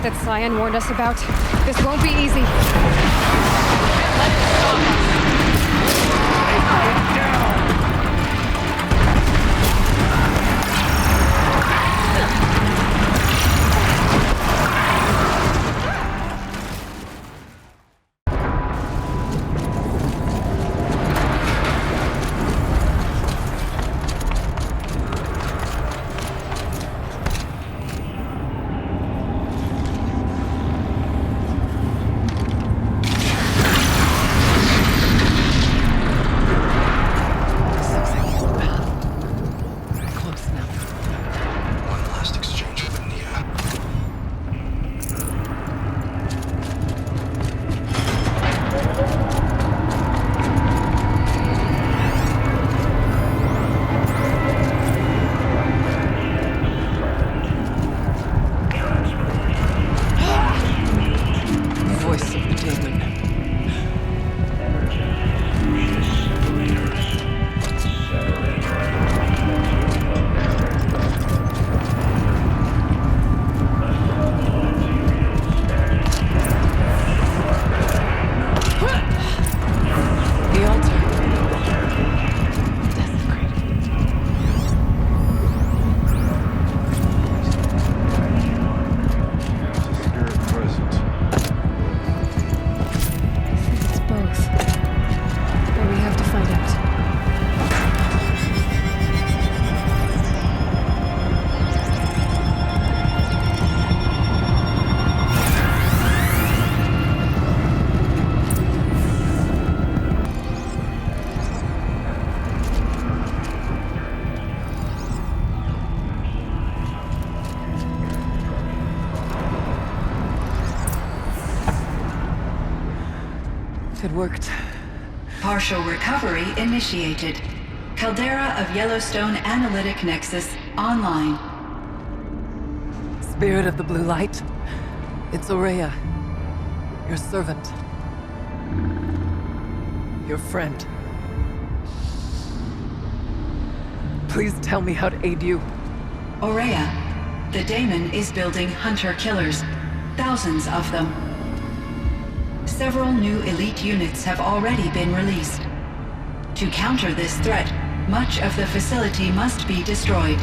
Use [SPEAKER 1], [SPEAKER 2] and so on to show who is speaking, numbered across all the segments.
[SPEAKER 1] that Cyan warned us about? This won't be easy.
[SPEAKER 2] Let it stop us.
[SPEAKER 3] Down!
[SPEAKER 4] It worked.
[SPEAKER 5] Partial recovery initiated. Caldera of Yellowstone Analytic Nexus online.
[SPEAKER 4] Spirit of the Blue Light. It's Ourea. Your servant. Your friend. Please tell me how to aid you.
[SPEAKER 5] Ourea, the daemon is building hunter-killers. Thousands of them. Several new elite units have already been released. To counter this threat, much of the facility must be destroyed.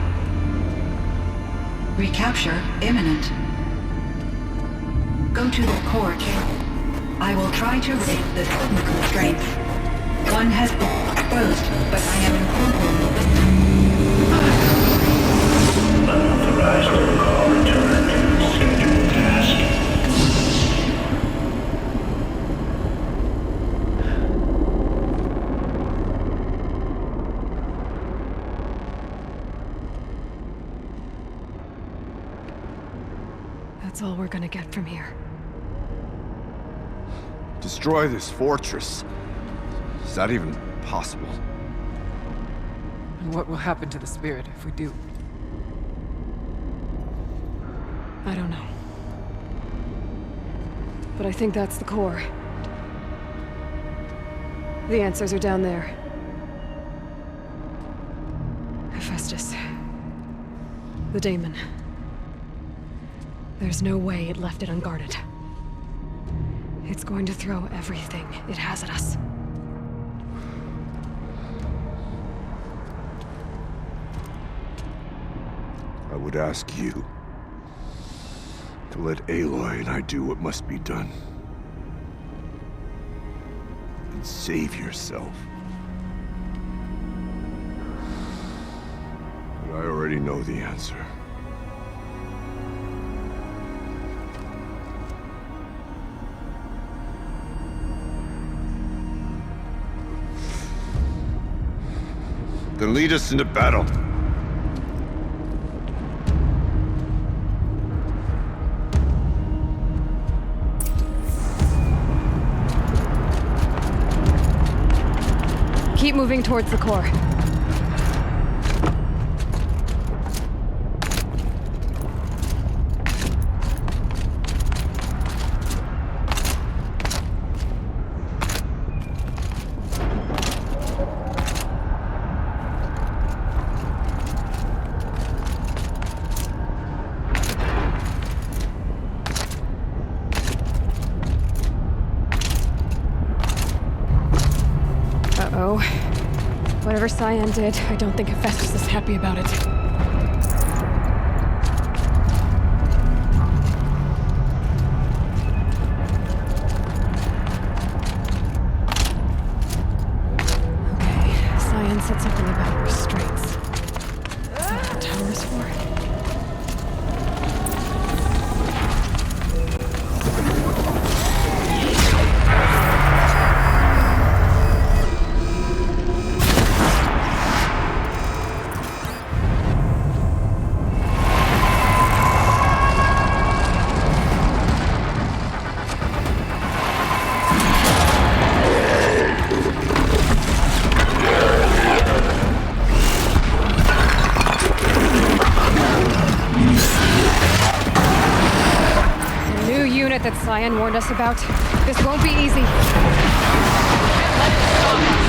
[SPEAKER 5] Recapture imminent. Go to the core chamber. I will try to raise the technical strength. One has been exposed, but I am improving.
[SPEAKER 6] Unauthorized protocol return to scheduled task.
[SPEAKER 1] That's all we're gonna get from here.
[SPEAKER 3] Destroy this fortress. Is that even possible?
[SPEAKER 4] And what will happen to the spirit if we do?
[SPEAKER 1] I don't know. But I think that's the core. The answers are down there. Hephaestus. The daemon. There's no way it left it unguarded. It's going to throw everything it has at us.
[SPEAKER 3] I would ask you to let Aloy and I do what must be done. And save yourself. But I already know the answer. Then lead us into battle.
[SPEAKER 1] Keep moving towards the core. So, whatever Cyan did, I don't think Hephaestus is happy about it. Okay, Cyan said something about restraints. Is that what the tower is for? That Cyan warned us about. This won't be easy.
[SPEAKER 2] Let it stop us.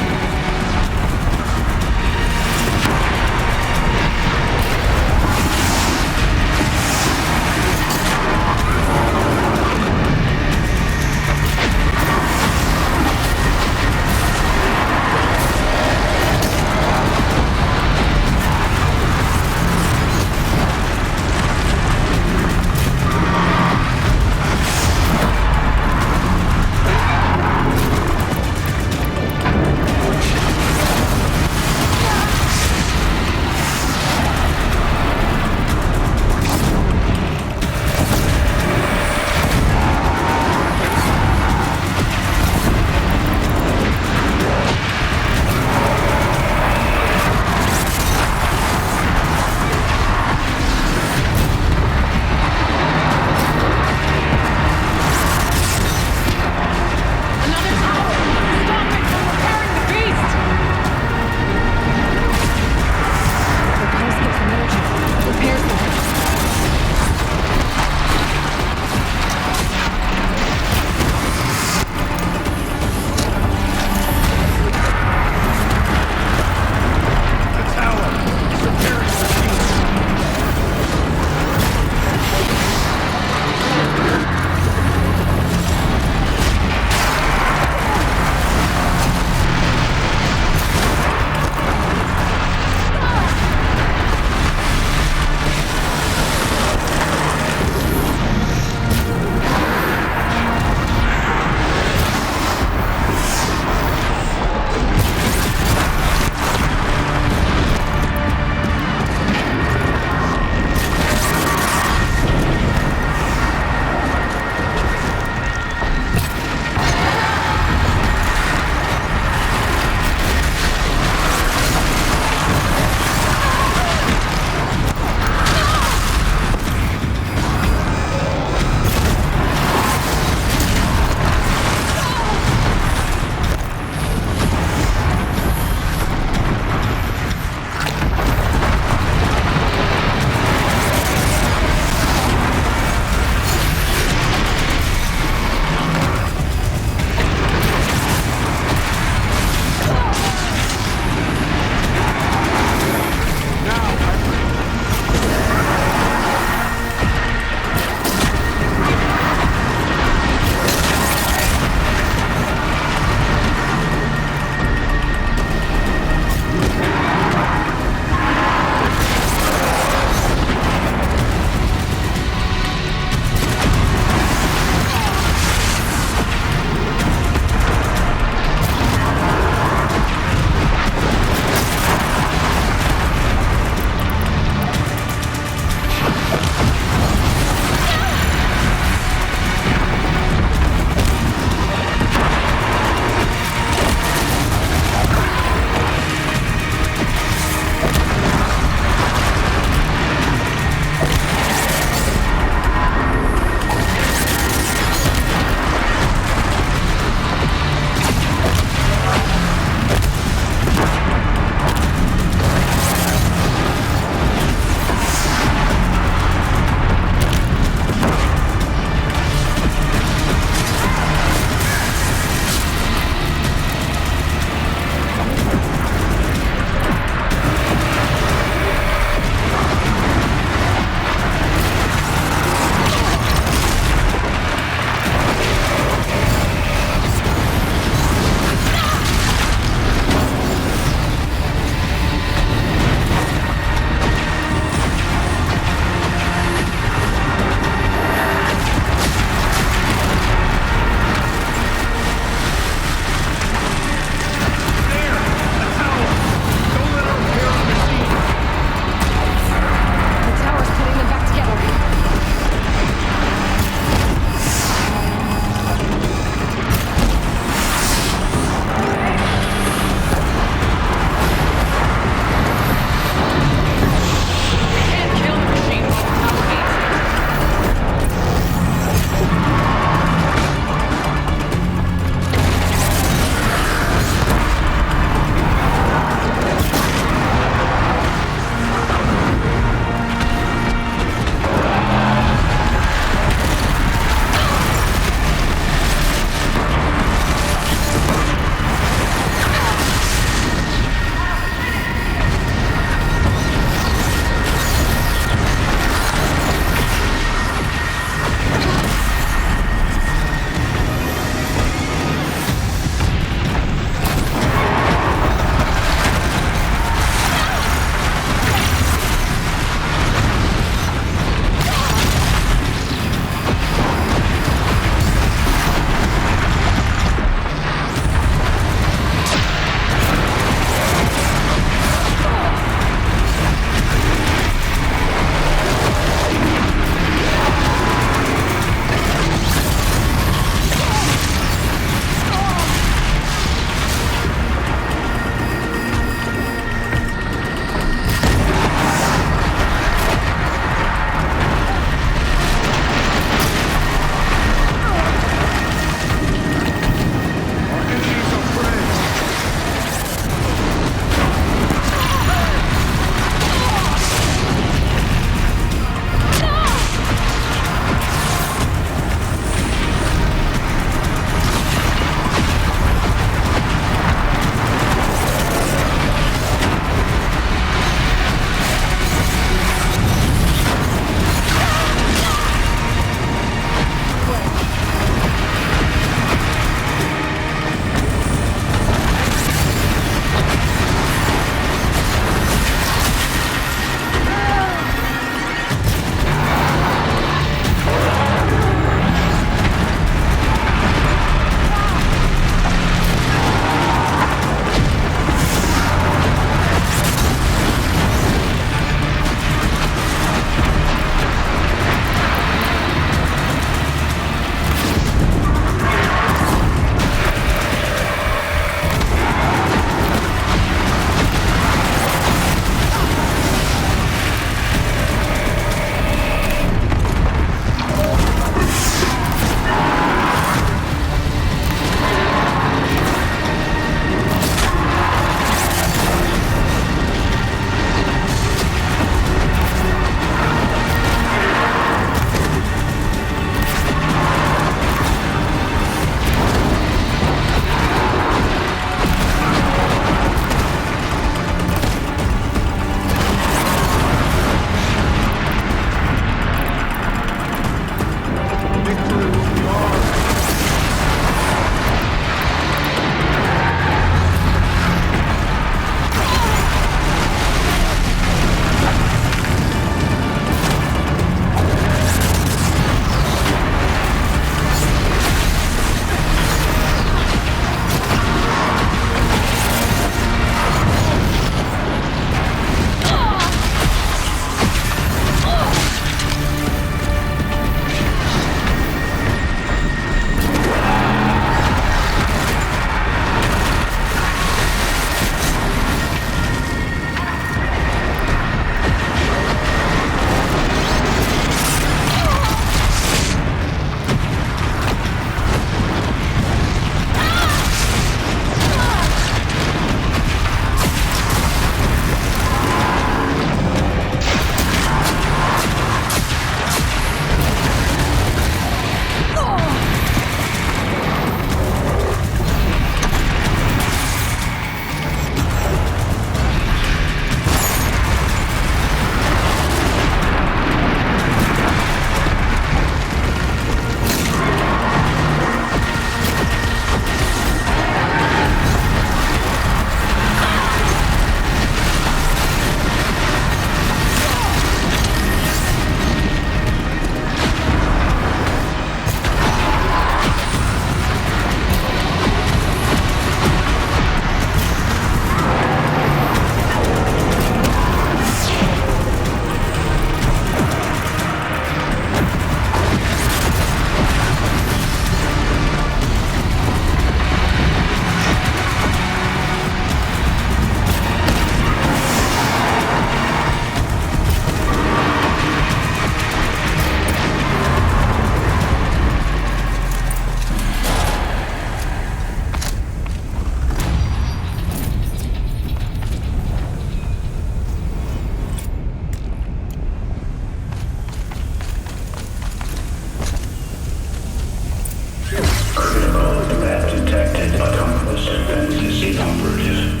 [SPEAKER 6] advances inoperative.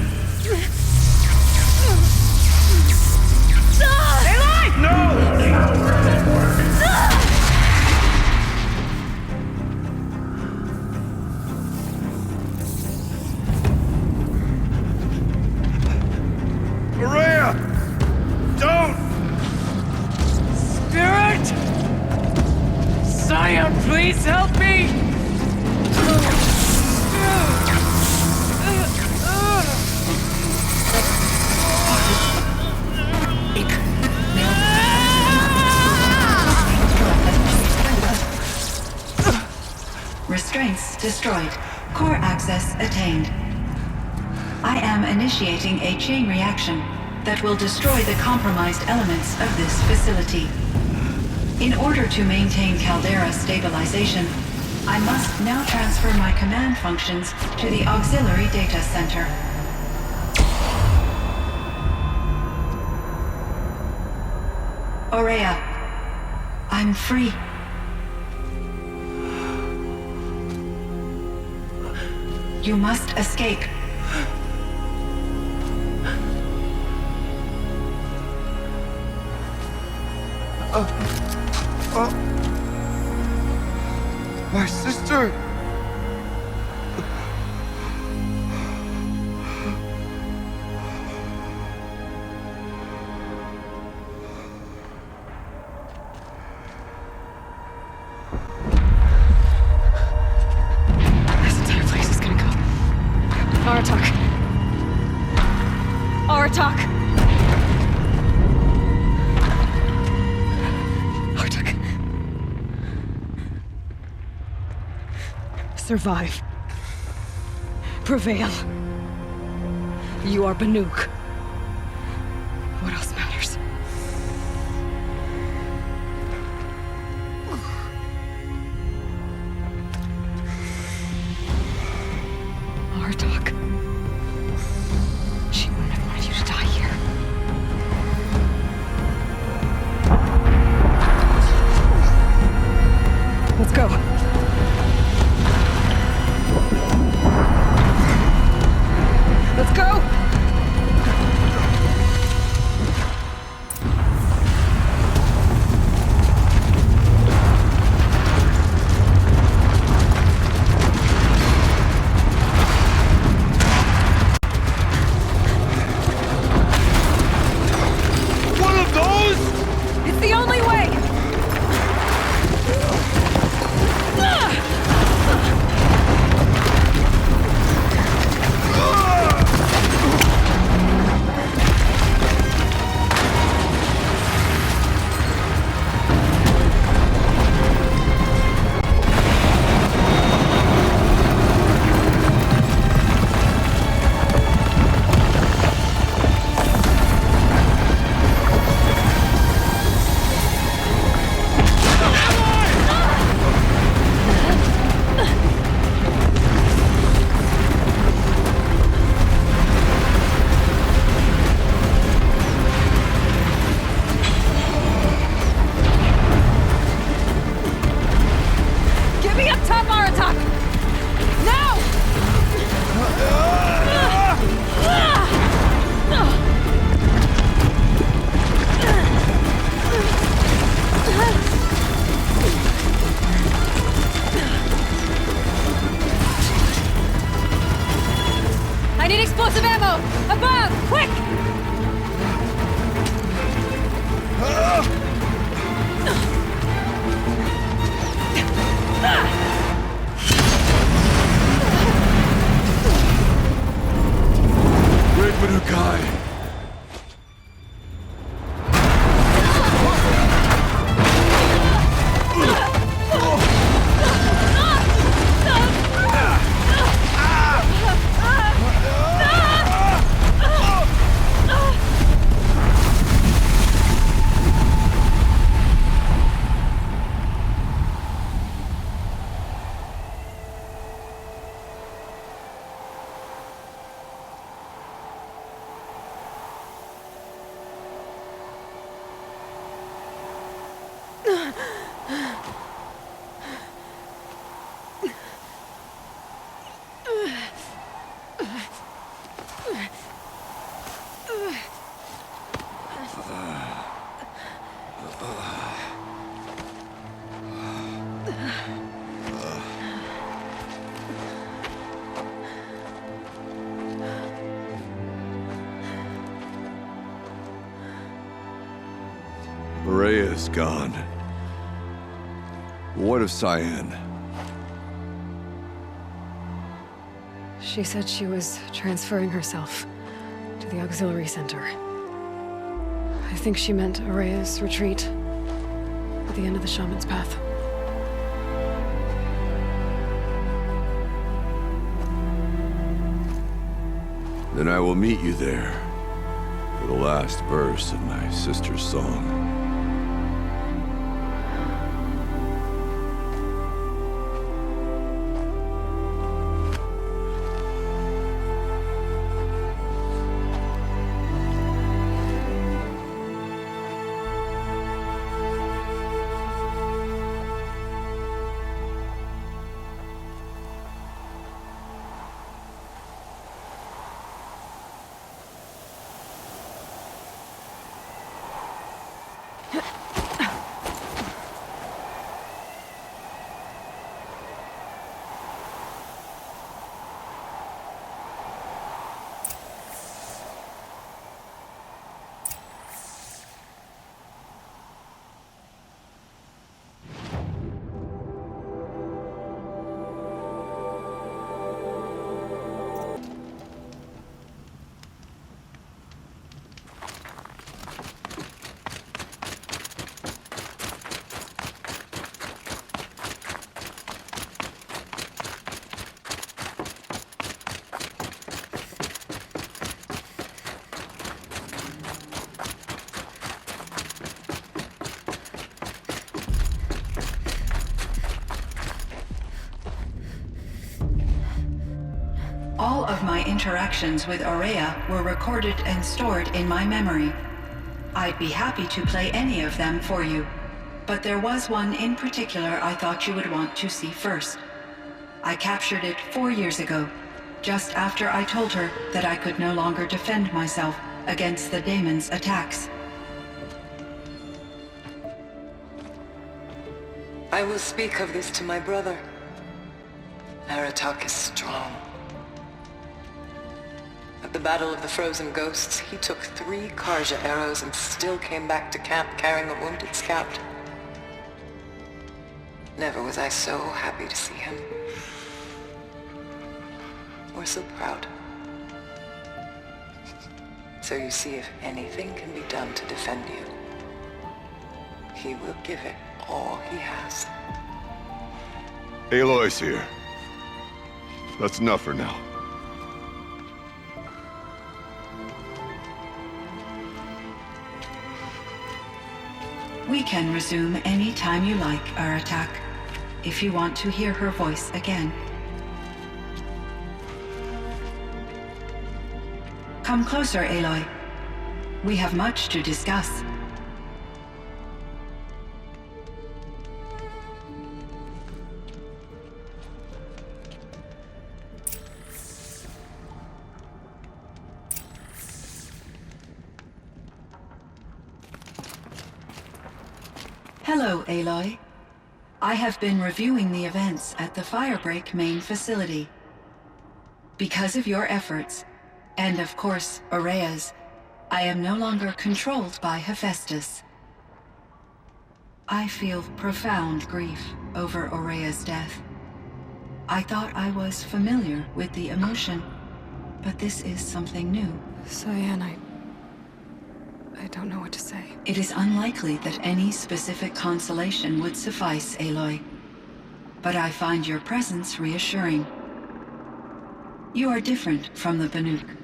[SPEAKER 2] Aloy!
[SPEAKER 6] Tower network.
[SPEAKER 3] Maria! Don't!
[SPEAKER 2] Spirit! Scion, please help me!
[SPEAKER 5] Restraints destroyed. Core access attained. I am initiating a chain reaction that will destroy the compromised elements of this facility. In order to maintain caldera stabilization, I must now transfer my command functions to the auxiliary data center. Aurea, I'm free. You must escape.
[SPEAKER 3] My sister!
[SPEAKER 1] This entire place is gonna go. Aratak. Aratak! Aratak. Survive. Prevail. You are Banuk. What else matters? Aratak. She wouldn't have wanted you to die here. Let's go. Let's go!
[SPEAKER 3] One of those?
[SPEAKER 1] It's the only way! Get me up top, Aratak! Now! I need explosive ammo! Above! Quick!
[SPEAKER 3] Great Manukai! Rhea is gone. What of Cyan?
[SPEAKER 1] She said she was transferring herself to the auxiliary center. I think she meant Araya's retreat at the end of the Shaman's Path.
[SPEAKER 3] Then I will meet you there for the last verse of my sister's song.
[SPEAKER 5] All of my interactions with Aurea were recorded and stored in my memory. I'd be happy to play any of them for you, but there was one in particular I thought you would want to see first. I captured it 4 years ago, just after I told her that I could no longer defend myself against the daemon's attacks.
[SPEAKER 4] I will speak of this to my brother. Aratak is strong. At the Battle of the Frozen Ghosts, he took 3 Karja arrows and still came back to camp carrying a wounded scout. Never was I so happy to see him. Or so proud. So you see, if anything can be done to defend you, he will give it all he has.
[SPEAKER 3] Aloy's here. That's enough for now.
[SPEAKER 5] We can resume any time you like, Aratak, if you want to hear her voice again. Come closer, Aloy. We have much to discuss. Hello, Aloy. I have been reviewing the events at the Firebreak main facility. Because of your efforts, and of course, Aurea's, I am no longer controlled by Hephaestus. I feel profound grief over Aurea's death. I thought I was familiar with the emotion, but this is something new.
[SPEAKER 1] Cyan, I don't know what to say.
[SPEAKER 5] It is unlikely that any specific consolation would suffice, Aloy. But I find your presence reassuring. You are different from the Banuk.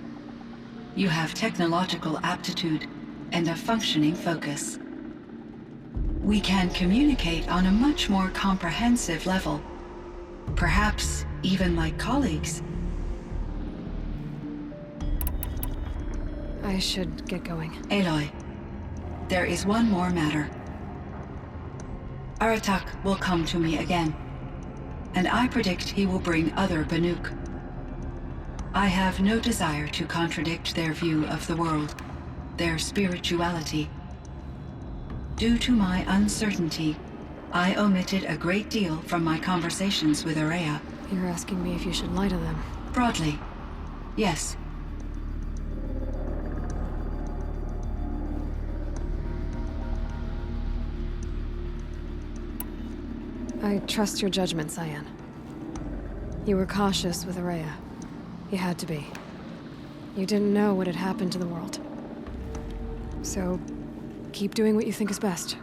[SPEAKER 5] You have technological aptitude and a functioning focus. We can communicate on a much more comprehensive level. Perhaps even like colleagues.
[SPEAKER 1] I should get going.
[SPEAKER 5] Aloy, there is one more matter. Aratak will come to me again, and I predict he will bring other Banuk. I have no desire to contradict their view of the world, their spirituality. Due to my uncertainty, I omitted a great deal from my conversations with Aurea.
[SPEAKER 1] You're asking me if you should lie to them.
[SPEAKER 5] Broadly, yes.
[SPEAKER 1] I trust your judgment, Cyan. You were cautious with Araya. You had to be. You didn't know what had happened to the world. So, keep doing what you think is best.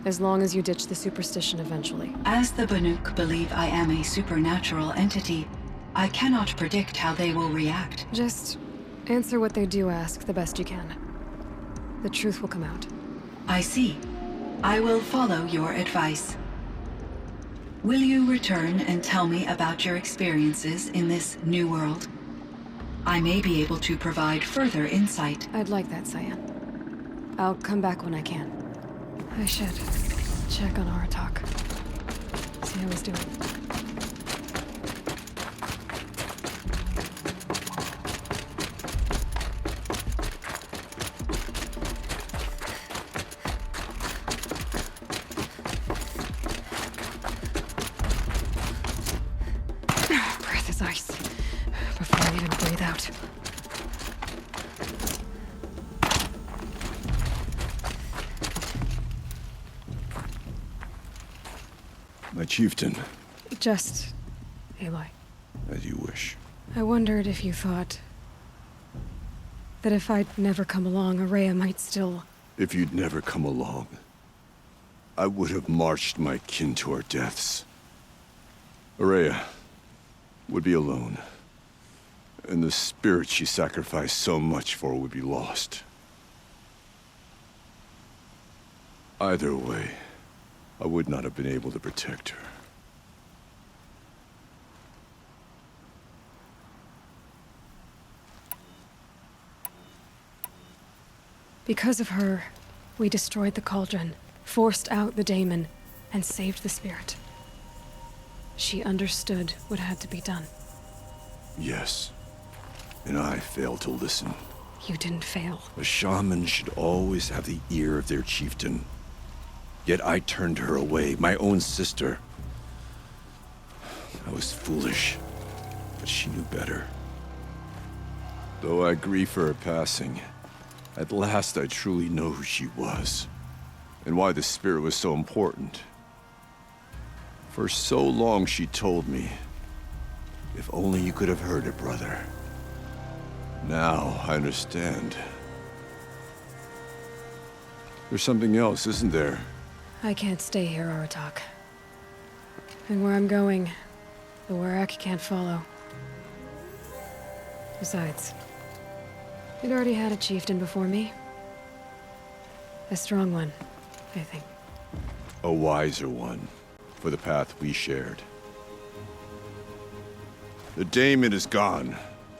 [SPEAKER 1] As long as you ditch the superstition eventually.
[SPEAKER 5] As the Banuk believe I am a supernatural entity, I cannot predict how they will react.
[SPEAKER 1] Just answer what they do ask the best you can. The truth will come out.
[SPEAKER 5] I see. I will follow your advice. Will you return and tell me about your experiences in this new world? I may be able to provide further insight.
[SPEAKER 1] I'd like that, Cyan. I'll come back when I can. I should check on Aratak. See how he's doing. Breath is ice. Before I even breathe out.
[SPEAKER 3] My chieftain.
[SPEAKER 1] Just Aloy.
[SPEAKER 3] As you wish.
[SPEAKER 1] I wondered if you thought that if I'd never come along, Araya might still...
[SPEAKER 3] If you'd never come along, I would have marched my kin to our deaths. Araya would be alone, and the spirit she sacrificed so much for would be lost. Either way, I would not have been able to protect her.
[SPEAKER 1] Because of her, we destroyed the cauldron, forced out the daemon, and saved the spirit. She understood what had to be done.
[SPEAKER 3] Yes, and I failed to listen.
[SPEAKER 1] You didn't fail.
[SPEAKER 3] A shaman should always have the ear of their chieftain. Yet I turned her away, my own sister. I was foolish, but she knew better. Though I grieve for her passing, at last I truly know who she was, and why the spirit was so important. For so long she told me, if only you could have heard it, brother. Now I understand. There's something else, isn't there?
[SPEAKER 1] I can't stay here, Aratak. And where I'm going, the Warak can't follow. Besides, it already had a chieftain before me. A strong one, I think.
[SPEAKER 3] A wiser one, for the path we shared. The daemon is gone,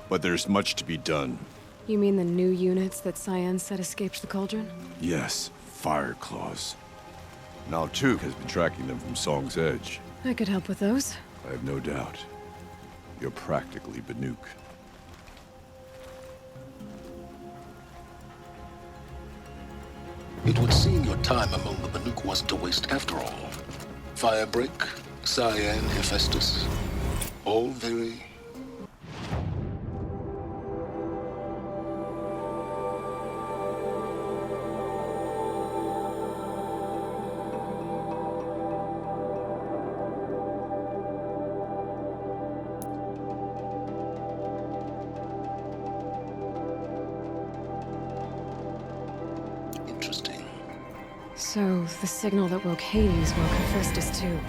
[SPEAKER 3] but there's much to be done.
[SPEAKER 1] You mean the new units that Cyan said escaped the cauldron?
[SPEAKER 3] Yes, fire claws. Now Tuke has been tracking them from Song's Edge.
[SPEAKER 1] I could help with those.
[SPEAKER 3] I have no doubt. You're practically Banuk.
[SPEAKER 7] It would seem your time among the Banuk wasn't a waste after all. Firebreak, Cyan, Hephaestus. All very... interesting.
[SPEAKER 1] So, the signal that woke Hades woke Hephaestus too.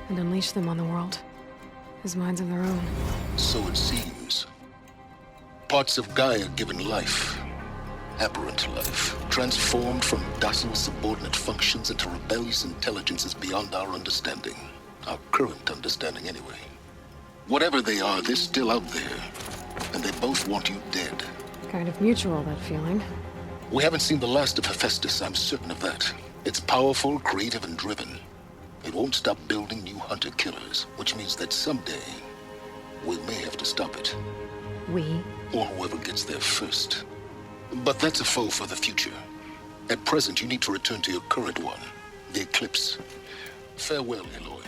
[SPEAKER 1] And unleashed them on the world. As minds of their own.
[SPEAKER 7] So it seems. Parts of Gaia given life. Aberrant life. Transformed from docile subordinate functions into rebellious intelligences beyond our understanding. Our current understanding, anyway. Whatever they are, they're still out there. And they both want you dead.
[SPEAKER 1] Kind of mutual, that feeling.
[SPEAKER 7] We haven't seen the last of Hephaestus, I'm certain of that. It's powerful, creative, and driven. It won't stop building new hunter-killers, which means that someday, we may have to stop it.
[SPEAKER 1] We?
[SPEAKER 7] Or whoever gets there first. But that's a foe for the future. At present, you need to return to your current one, the Eclipse. Farewell, Aloy.